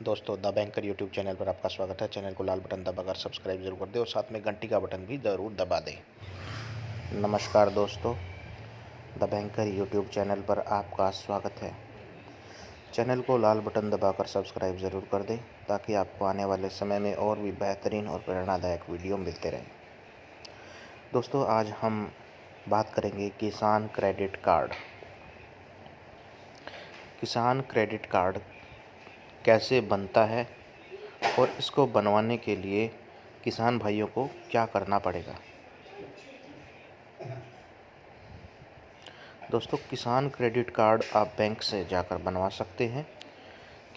दोस्तों the banker YouTube channel पर आपका स्वागत है। चैनल को लाल बटन दबाकर सब्सक्राइब जरूर कर दें और साथ में घंटी का बटन भी ज़रूर दबा दें। नमस्कार दोस्तों, द बैंकर यूट्यूब चैनल पर आपका स्वागत है। चैनल को लाल बटन दबाकर सब्सक्राइब ज़रूर कर दें ताकि आपको आने वाले समय में और भी बेहतरीन और प्रेरणादायक वीडियो मिलते रहें। दोस्तों, आज हम बात करेंगे किसान क्रेडिट कार्ड। किसान क्रेडिट कार्ड कैसे बनता है और इसको बनवाने के लिए किसान भाइयों को क्या करना पड़ेगा। दोस्तों, किसान क्रेडिट कार्ड आप बैंक से जाकर बनवा सकते हैं।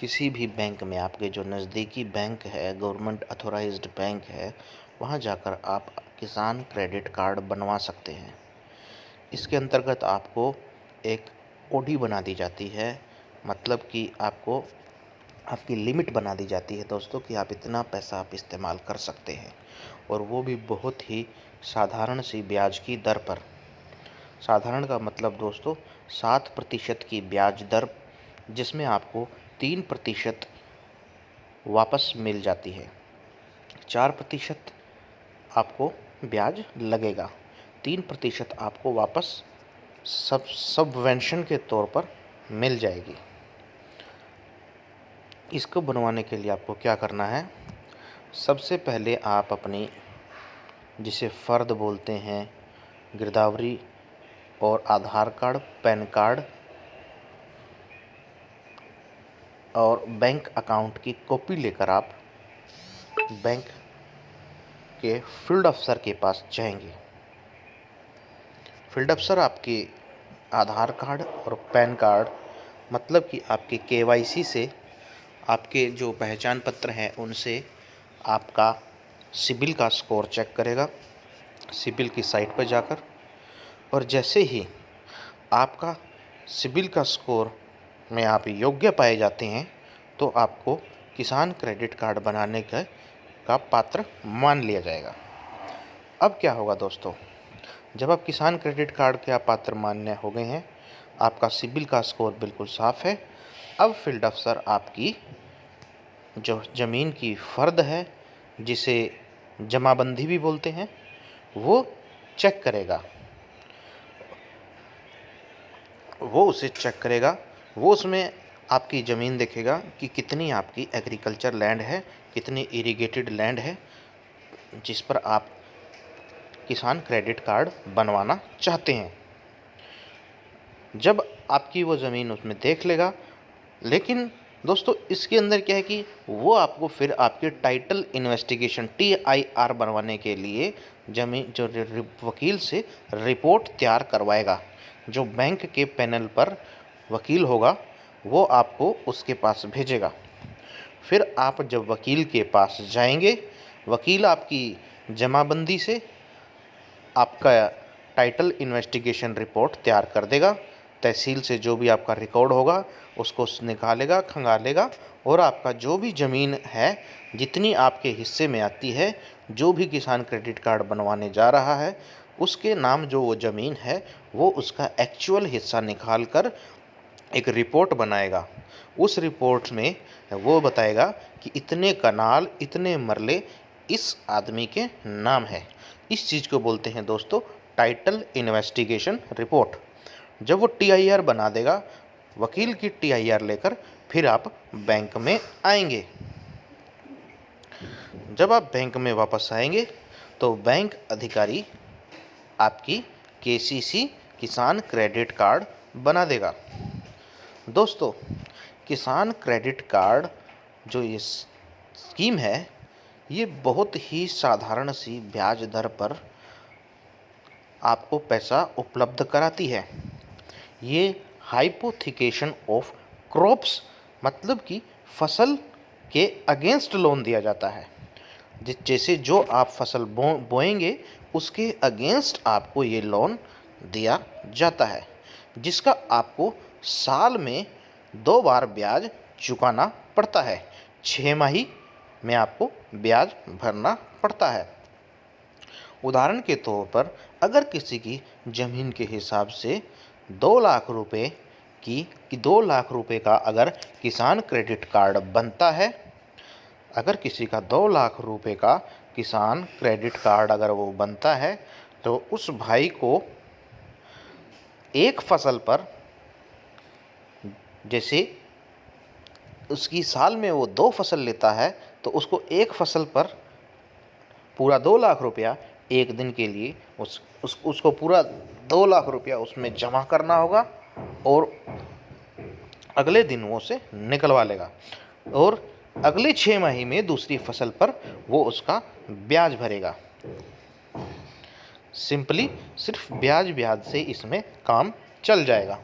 किसी भी बैंक में, आपके जो नज़दीकी बैंक है, गवर्नमेंट अथॉराइज्ड बैंक है, वहाँ जाकर आप किसान क्रेडिट कार्ड बनवा सकते हैं। इसके अंतर्गत आपको एक ओडी बना दी जाती है, मतलब कि आपकी लिमिट बना दी जाती है दोस्तों कि आप इतना पैसा आप इस्तेमाल कर सकते हैं, और वो भी बहुत ही साधारण सी ब्याज की दर पर। साधारण का मतलब दोस्तों 7% की ब्याज दर, जिसमें आपको 3% वापस मिल जाती है। 4% आपको ब्याज लगेगा, 3% आपको वापस सबवेंशन के तौर पर मिल जाएगी। इसको बनवाने के लिए आपको क्या करना है, सबसे पहले आप अपनी, जिसे फ़र्द बोलते हैं, गिरदावरी और आधार कार्ड, पैन कार्ड और बैंक अकाउंट की कॉपी लेकर आप बैंक के फील्ड अफसर के पास जाएंगे। फील्ड अफसर आपके आधार कार्ड और पैन कार्ड, मतलब कि आपके केवाईसी से, आपके जो पहचान पत्र हैं उनसे आपका सिबिल का स्कोर चेक करेगा, सिबिल की साइट पर जाकर। और जैसे ही आपका सिबिल का स्कोर में आप योग्य पाए जाते हैं तो आपको किसान क्रेडिट कार्ड बनाने का पात्र मान लिया जाएगा। अब क्या होगा दोस्तों, जब आप किसान क्रेडिट कार्ड के आप पात्र मान्य हो गए हैं, आपका सिबिल का स्कोर बिल्कुल साफ़ है, अब फील्ड अफसर आपकी जो ज़मीन की फ़र्द है, जिसे जमाबंदी भी बोलते हैं, वो चेक करेगा। वो उसे चेक करेगा, वो उसमें आपकी ज़मीन देखेगा कि कितनी आपकी एग्रीकल्चर लैंड है, कितनी इरिगेटेड लैंड है, जिस पर आप किसान क्रेडिट कार्ड बनवाना चाहते हैं। जब आपकी वो ज़मीन उसमें देख लेगा, लेकिन दोस्तों इसके अंदर क्या है कि वो आपको फिर आपके टाइटल इन्वेस्टिगेशन TIR बनवाने के लिए ज़मीन जो वकील से रिपोर्ट तैयार करवाएगा। जो बैंक के पैनल पर वकील होगा वो आपको उसके पास भेजेगा। फिर आप जब वकील के पास जाएंगे, वकील आपकी जमाबंदी से आपका टाइटल इन्वेस्टिगेशन रिपोर्ट तैयार कर देगा। तहसील से जो भी आपका रिकॉर्ड होगा उसको निकालेगा, खंगालेगा, और आपका जो भी ज़मीन है, जितनी आपके हिस्से में आती है, जो भी किसान क्रेडिट कार्ड बनवाने जा रहा है, उसके नाम जो वो ज़मीन है, वो उसका एक्चुअल हिस्सा निकाल कर एक रिपोर्ट बनाएगा। उस रिपोर्ट में वो बताएगा कि इतने कनाल, इतने मरले इस आदमी के नाम है। इस चीज़ को बोलते हैं दोस्तों टाइटल इन्वेस्टिगेशन रिपोर्ट। जब वो TIR बना देगा, वकील की TIR लेकर फिर आप बैंक में आएंगे। जब आप बैंक में वापस आएंगे तो बैंक अधिकारी आपकी KCC किसान क्रेडिट कार्ड बना देगा। दोस्तों, किसान क्रेडिट कार्ड जो ये स्कीम है, ये बहुत ही साधारण सी ब्याज दर पर आपको पैसा उपलब्ध कराती है। ये हाइपोथिकेशन ऑफ क्रॉप्स, मतलब कि फसल के अगेंस्ट लोन दिया जाता है। जैसे जो आप फसल बोएंगे उसके अगेंस्ट आपको ये लोन दिया जाता है, जिसका आपको साल में 2 बार ब्याज चुकाना पड़ता है। 6 माही में आपको ब्याज भरना पड़ता है। उदाहरण के तौर पर अगर किसी की ज़मीन के हिसाब से 2 लाख रुपए कि 2 लाख रुपए का अगर किसान क्रेडिट कार्ड बनता है, अगर किसी का 2 लाख रुपए का किसान क्रेडिट कार्ड अगर वो बनता है, तो उस भाई को एक फसल पर, जैसे उसकी साल में वो 2 फसल लेता है, तो उसको एक फसल पर पूरा 2 लाख रुपया एक दिन के लिए उसको पूरा 2 लाख रुपया उसमें जमा करना होगा और अगले दिन वो उसे निकलवा लेगा और अगले 6 माह में दूसरी फसल पर वो उसका ब्याज भरेगा। सिंपली सिर्फ ब्याज से इसमें काम चल जाएगा।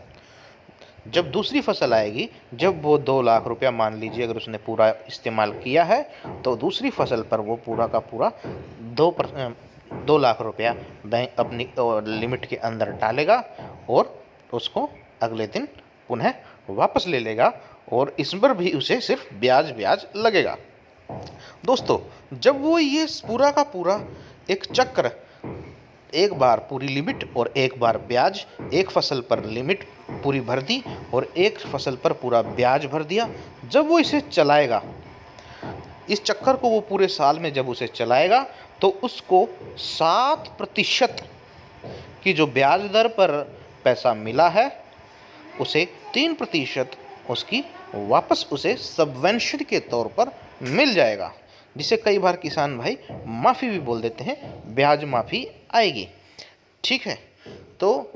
जब दूसरी फसल आएगी, जब वो 2 लाख रुपया मान लीजिए अगर उसने पूरा इस्तेमाल किया है, तो दूसरी फसल पर वो पूरा का पूरा 2 लाख रुपया बैंक अपनी लिमिट के अंदर डालेगा और उसको अगले दिन पुनः वापस ले लेगा और इस पर भी उसे सिर्फ ब्याज लगेगा। दोस्तों, जब वो ये पूरा का पूरा एक चक्र, एक बार पूरी लिमिट और एक बार ब्याज, एक फसल पर लिमिट पूरी भर दी और एक फसल पर पूरा ब्याज भर दिया, जब वो इसे चलाएगा, इस चक्कर को वो पूरे साल में जब उसे चलाएगा, तो उसको 7% की जो ब्याज दर पर पैसा मिला है, उसे 3% उसकी वापस उसे सबवेंशन के तौर पर मिल जाएगा, जिसे कई बार किसान भाई माफ़ी भी बोल देते हैं, ब्याज माफ़ी आएगी। ठीक है, तो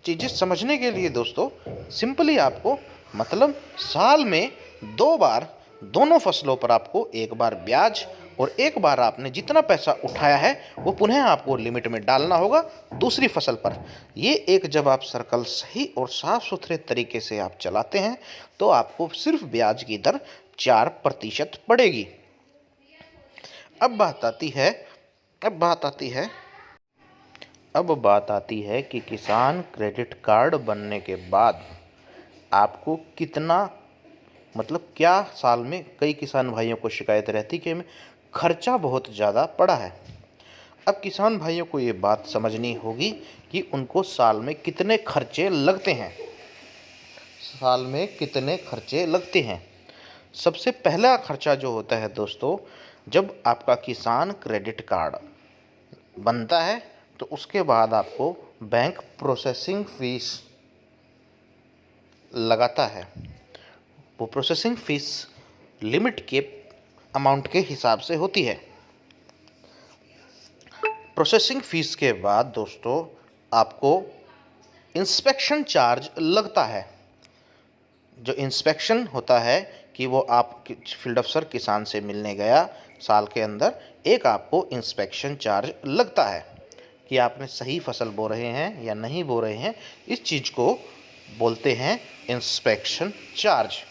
चीज़ें समझने के लिए दोस्तों सिंपली आपको मतलब साल में 2 बार दोनों फसलों पर आपको एक बार ब्याज और एक बार आपने जितना पैसा उठाया है वो पुनः आपको लिमिट में डालना होगा दूसरी फसल पर। ये एक जब आप सर्कल सही और साफ सुथरे तरीके से आप चलाते हैं, तो आपको सिर्फ ब्याज की दर 4% पड़ेगी। अब बात आती है कि किसान क्रेडिट कार्ड बनने के बाद आपको कितना, मतलब क्या साल में, कई किसान भाइयों को शिकायत रहती कि हमें खर्चा बहुत ज़्यादा पड़ा है। अब किसान भाइयों को ये बात समझनी होगी कि उनको साल में कितने खर्चे लगते हैं। सबसे पहला खर्चा जो होता है दोस्तों, जब आपका किसान क्रेडिट कार्ड बनता है, तो उसके बाद आपको बैंक प्रोसेसिंग फीस लगाता है। वो प्रोसेसिंग फीस लिमिट के अमाउंट के हिसाब से होती है। प्रोसेसिंग फीस के बाद दोस्तों आपको इंस्पेक्शन चार्ज लगता है। जो इंस्पेक्शन होता है कि वो आप फील्ड अफसर किसान से मिलने गया, साल के अंदर एक आपको इंस्पेक्शन चार्ज लगता है कि आपने सही फसल बो रहे हैं या नहीं बो रहे हैं। इस चीज़ को बोलते हैं इंस्पेक्शन चार्ज।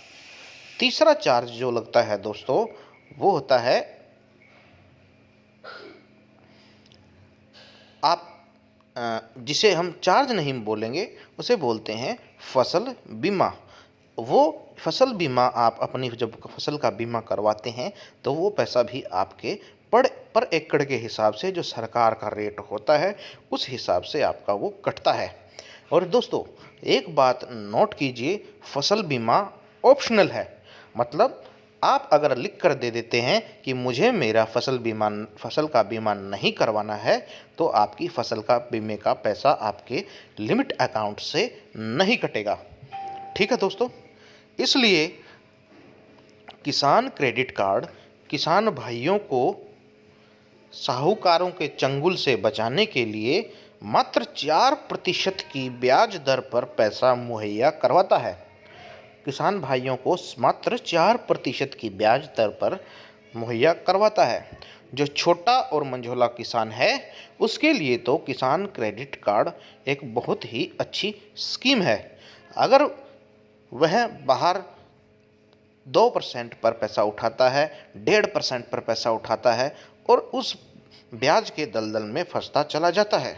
तीसरा चार्ज जो लगता है दोस्तों, वो होता है आप जिसे हम चार्ज नहीं बोलेंगे, उसे बोलते हैं फसल बीमा। वो फसल बीमा आप अपनी जब फसल का बीमा करवाते हैं, तो वो पैसा भी आपके पर एकड़ के हिसाब से जो सरकार का रेट होता है, उस हिसाब से आपका वो कटता है। और दोस्तों एक बात नोट कीजिए, फसल बीमा ऑप्शनल है। मतलब आप अगर लिख कर दे देते हैं कि मुझे मेरा फसल का बीमा नहीं करवाना है, तो आपकी फसल का बीमे का पैसा आपके लिमिट अकाउंट से नहीं कटेगा। ठीक है दोस्तों, इसलिए किसान क्रेडिट कार्ड किसान भाइयों को साहूकारों के चंगुल से बचाने के लिए मात्र 4% की ब्याज दर पर पैसा मुहैया करवाता है। किसान भाइयों को मात्र 4% की ब्याज दर पर मुहैया करवाता है। जो छोटा और मंझोला किसान है, उसके लिए तो किसान क्रेडिट कार्ड एक बहुत ही अच्छी स्कीम है। अगर वह बाहर 2% पर पैसा उठाता है, 1.5% पर पैसा उठाता है और उस ब्याज के दलदल में फंसता चला जाता है,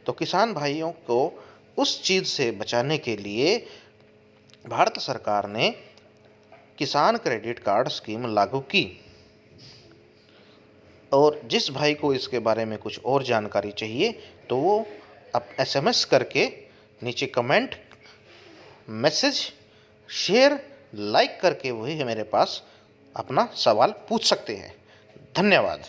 तो किसान भाइयों को उस चीज़ से बचाने के लिए भारत सरकार ने किसान क्रेडिट कार्ड स्कीम लागू की। और जिस भाई को इसके बारे में कुछ और जानकारी चाहिए, तो वो अब SMS करके नीचे कमेंट मैसेज, शेयर, लाइक करके वही मेरे पास अपना सवाल पूछ सकते हैं। धन्यवाद।